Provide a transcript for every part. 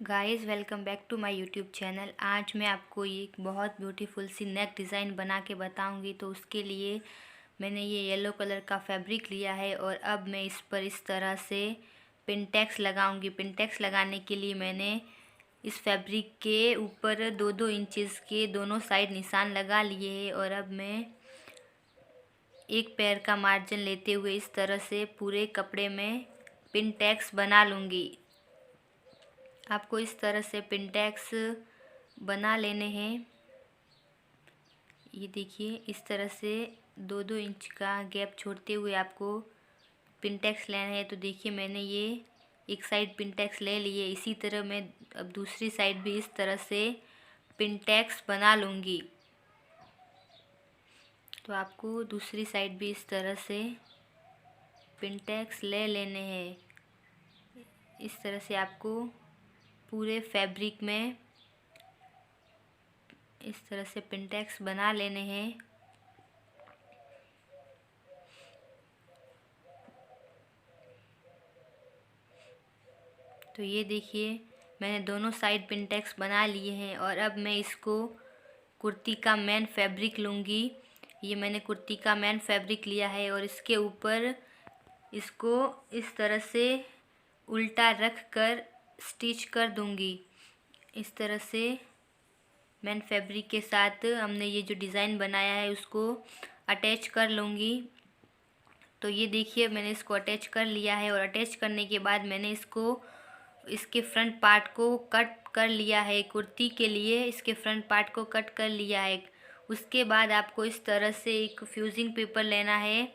Guys welcome back to my YouTube channel. आज मैं आपको एक बहुत ब्यूटीफुल सी नेक डिज़ाइन बना के बताऊंगी। तो उसके लिए मैंने ये येलो कलर का फैब्रिक लिया है और अब मैं इस पर इस तरह से पिनटेक्स लगाऊंगी। पिनटेक्स लगाने के लिए मैंने इस फैब्रिक के ऊपर 2-2 इंचेस के दोनों साइड निशान लगा लिए हैं और अब मैं एक पैर का मार्जिन लेते हुए इस तरह से पूरे कपड़े में पिनटेक्स बना लूँगी। आपको इस तरह से पिनटेक्स बना लेने हैं। ये देखिए, इस तरह से 2-2 इंच का गैप छोड़ते हुए आपको पिनटेक्स लेना है। तो देखिए, मैंने ये एक साइड पिनटेक्स ले लिए। इसी तरह मैं अब दूसरी साइड भी इस तरह से पिनटेक्स बना लूँगी। तो आपको दूसरी साइड भी इस तरह से पिनटेक्स ले लेने हैं। इस तरह से आपको पूरे फैब्रिक में इस तरह से पिनटेक्स बना लेने हैं। तो ये देखिए, मैंने दोनों साइड पिनटेक्स बना लिए हैं और अब मैं इसको कुर्ती का मेन फैब्रिक लूँगी। ये मैंने कुर्ती का मेन फैब्रिक लिया है और इसके ऊपर इसको इस तरह से उल्टा रख कर स्टिच कर दूँगी। इस तरह से मेन फैब्रिक के साथ हमने ये जो डिज़ाइन बनाया है उसको अटैच कर लूँगी। तो ये देखिए, मैंने इसको अटैच कर लिया है और अटैच करने के बाद मैंने इसके फ्रंट पार्ट को कट कर लिया है। कुर्ती के लिए इसके फ्रंट पार्ट को कट कर लिया है। उसके बाद आपको इस तरह से एक फ्यूजिंग पेपर लेना है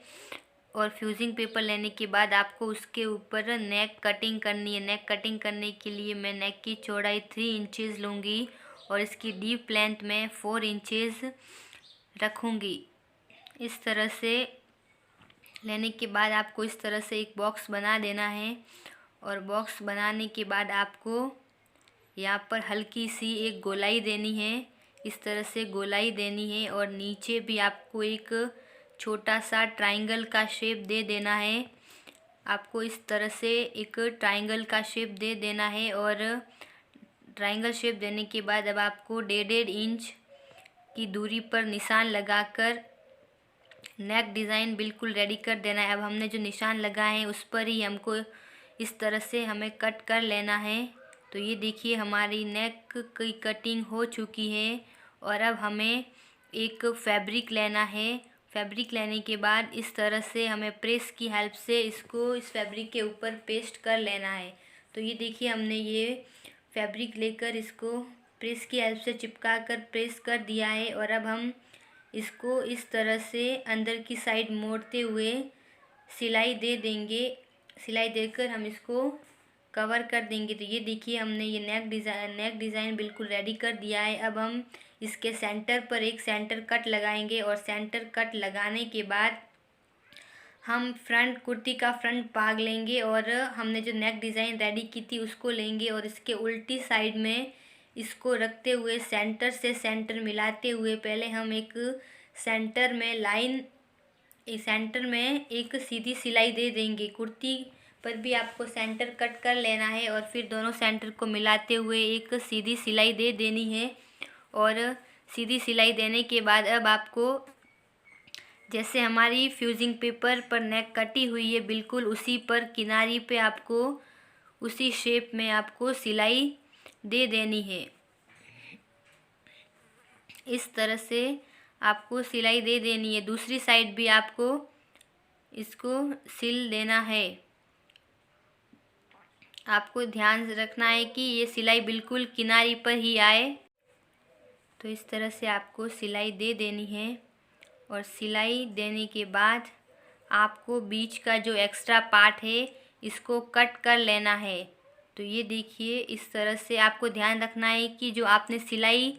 और फ्यूजिंग पेपर लेने के बाद आपको उसके ऊपर नेक कटिंग करनी है। नेक कटिंग करने के लिए मैं नेक की चौड़ाई 3 इंचेस लूँगी और इसकी डीप लेंथ में 4 इंचेस रखूँगी। इस तरह से लेने के बाद आपको इस तरह से एक बॉक्स बना देना है और बॉक्स बनाने के बाद आपको यहाँ पर हल्की सी एक गोलाई देनी है। इस तरह से गोलाई देनी है और नीचे भी आपको एक छोटा सा ट्रायंगल का शेप दे देना है। आपको इस तरह से एक ट्रायंगल का शेप दे देना है और ट्रायंगल शेप देने के बाद अब आपको 1.5 इंच की दूरी पर निशान लगाकर नेक डिज़ाइन बिल्कुल रेडी कर देना है। अब हमने जो निशान लगाए हैं उस पर ही हमको इस तरह से हमें कट कर लेना है। तो ये देखिए, हमारी नेक की कटिंग हो चुकी है और अब हमें एक फैब्रिक लेना है। फैब्रिक लेने के बाद इस तरह से हमें प्रेस की हेल्प से इसको इस फैब्रिक के ऊपर पेस्ट कर लेना है। तो ये देखिए, हमने ये फैब्रिक लेकर इसको प्रेस की हेल्प से चिपका कर प्रेस कर दिया है और अब हम इसको इस तरह से अंदर की साइड मोड़ते हुए सिलाई दे देंगे। सिलाई देकर हम इसको कवर कर देंगे। तो ये देखिए, हमने ये नेक डिज़ाइन बिल्कुल रेडी कर दिया है। अब हम इसके सेंटर पर एक सेंटर कट लगाएंगे और सेंटर कट लगाने के बाद हम कुर्ती का फ्रंट भाग लेंगे और हमने जो नेक डिज़ाइन रेडी की थी उसको लेंगे और इसके उल्टी साइड में इसको रखते हुए सेंटर से सेंटर मिलाते हुए पहले हम एक सेंटर में एक सीधी सिलाई दे देंगे। कुर्ती पर भी आपको सेंटर कट कर लेना है और फिर दोनों सेंटर को मिलाते हुए एक सीधी सिलाई दे देनी है। और सीधी सिलाई देने के बाद अब आपको जैसे हमारी फ्यूजिंग पेपर पर नेक कटी हुई है बिल्कुल उसी पर किनारी पे आपको उसी शेप में आपको सिलाई दे देनी है। इस तरह से आपको सिलाई दे देनी है। दूसरी साइड भी आपको इसको सिल देना है। आपको ध्यान रखना है कि ये सिलाई बिल्कुल किनारी पर ही आए। तो इस तरह से आपको सिलाई दे देनी है और सिलाई देने के बाद आपको बीच का जो एक्स्ट्रा पार्ट है इसको कट कर लेना है। तो ये देखिए, इस तरह से आपको ध्यान रखना है कि जो आपने सिलाई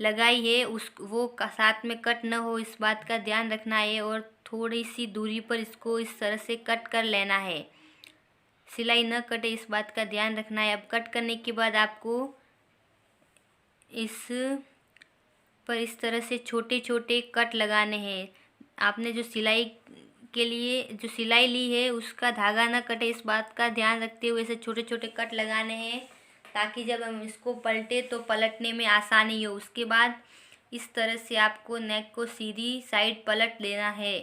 लगाई है वो साथ में कट न हो, इस बात का ध्यान रखना है और थोड़ी सी दूरी पर इसको इस तरह से कट कर लेना है। सिलाई न कटे इस बात का ध्यान रखना है। अब कट करने के बाद आपको इस पर इस तरह से छोटे छोटे कट लगाने हैं। आपने जो सिलाई के लिए जो सिलाई ली है उसका धागा न कटे इस बात का ध्यान रखते हुए इसे छोटे छोटे कट लगाने हैं ताकि जब हम इसको पलटे तो पलटने में आसानी हो। उसके बाद इस तरह से आपको नेक को सीधी साइड पलट लेना है।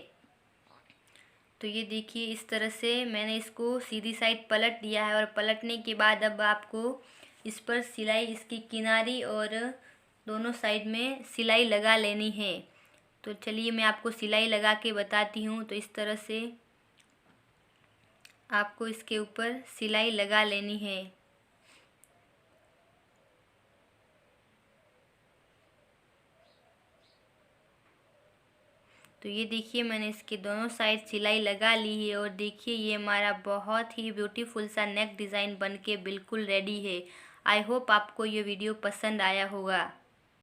तो ये देखिए इस तरह से मैंने इसको सीधी साइड पलट दिया है और पलटने के बाद अब आपको इस पर सिलाई, इसकी किनारी और दोनों साइड में सिलाई लगा लेनी है। तो चलिए मैं आपको सिलाई लगा के बताती हूँ। तो इस तरह से आपको इसके ऊपर सिलाई लगा लेनी है। तो ये देखिए मैंने इसके दोनों साइड सिलाई लगा ली है और देखिए ये हमारा बहुत ही ब्यूटीफुल सा नेक डिज़ाइन बनके बिल्कुल रेडी है। आई होप आपको ये वीडियो पसंद आया होगा।